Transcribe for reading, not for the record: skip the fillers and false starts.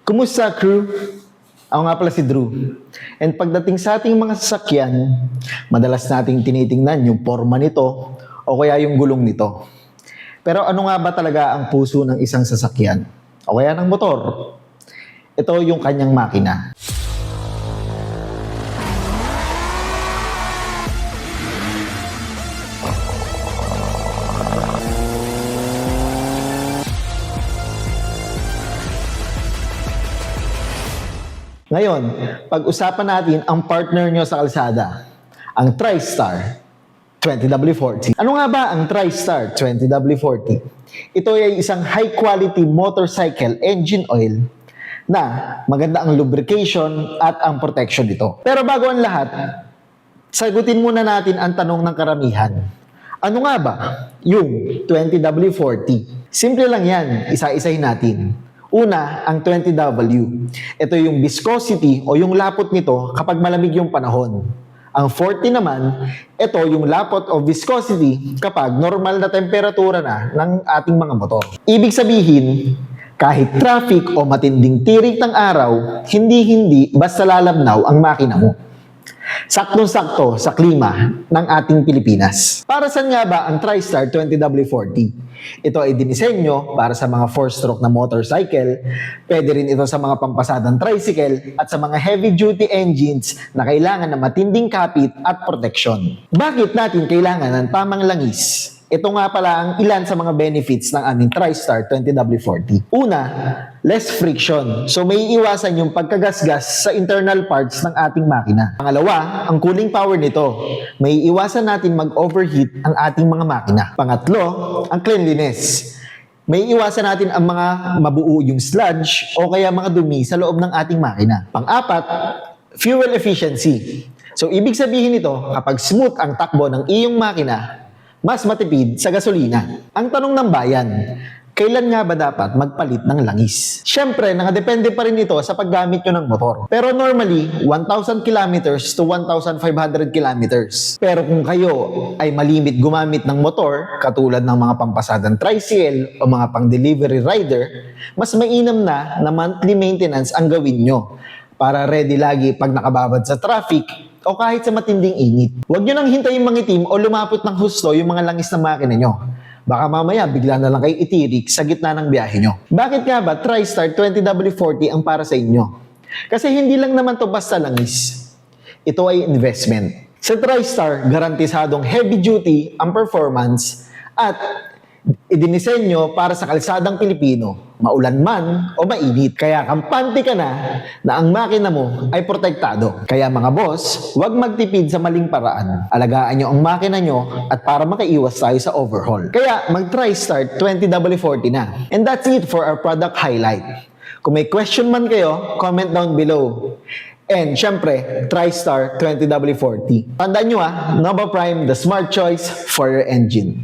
Kumusta crew? Ako nga pala si Drew. And pagdating sa ating mga sasakyan, madalas nating tinitingnan yung forma nito o kaya yung gulong nito. Pero ano nga ba talaga ang puso ng isang sasakyan? O kaya ng motor? Ito yung kanyang makina. Ngayon, pag-usapan natin ang partner nyo sa kalsada, ang TriStar 20W40. Ano nga ba ang TriStar 20W40? Ito ay isang high-quality motorcycle engine oil na maganda ang lubrication at ang protection nito. Pero bago ang lahat, sagutin muna natin ang tanong ng karamihan. Ano nga ba yung 20W40? Simple lang yan, isa-isahin natin. Una, ang 20W. Ito yung viscosity o yung lapot nito kapag malamig yung panahon. Ang 40 naman, ito yung lapot o viscosity kapag normal na temperatura na ng ating mga motor. Ibig sabihin, kahit traffic o matinding tirik ng araw, hindi basta lalabnaw ang makina mo. Saktong-sakto sa klima ng ating Pilipinas. Para saan nga ba ang TriStar 20W40? Ito ay dinisenyo para sa mga 4-stroke na motorcycle, pwede rin ito sa mga pampasadang tricycle at sa mga heavy-duty engines na kailangan ng matinding kapit at proteksyon. Bakit natin kailangan ng tamang langis? Ito nga pala ang ilan sa mga benefits ng aming TriStar 20W40. Una, less friction. So may iwasan yung pagkagasgas sa internal parts ng ating makina. Pangalawa, ang cooling power nito. May iwasan natin mag-overheat ang ating mga makina. Pangatlo, ang cleanliness. May iwasan natin ang mga mabuo yung sludge o kaya mga dumi sa loob ng ating makina. Pang-apat, fuel efficiency. So ibig sabihin nito, kapag smooth ang takbo ng iyong makina, mas matipid sa gasolina. Ang tanong ng bayan, kailan nga ba dapat magpalit ng langis? Siyempre, nakadepende pa rin ito sa paggamit nyo ng motor. Pero normally, 1,000 kilometers to 1,500 kilometers. Pero kung kayo ay malimit gumamit ng motor, katulad ng mga pampasadang tricycle o mga pang-delivery rider, mas mainam na monthly maintenance ang gawin nyo para ready lagi pag nakababad sa traffic o kahit sa matinding init. Huwag nyo nang hintayin mangitim o lumapot ng husto yung mga langis ng makina nyo. Baka mamaya bigla na lang kayo itirik sa gitna ng biyahe nyo. Bakit nga ba TriStar 20W40 ang para sa inyo? Kasi hindi lang naman to basta langis. Ito ay investment. Sa TriStar, garantisadong heavy duty ang performance at idinisenyo para sa kalsadang Pilipino, maulan man o mainit. Kaya kampante ka na ang makina mo ay protektado. Kaya mga boss, huwag magtipid sa maling paraan. Alagaan nyo ang makina nyo at para makaiwas tayo sa overhaul. Kaya mag-TriStar 20W40 na. And that's it for our product highlight. Kung may question man kayo, comment down below. And syempre, TriStar 20W40. Tandaan nyo Nova Prime, the smart choice for your engine.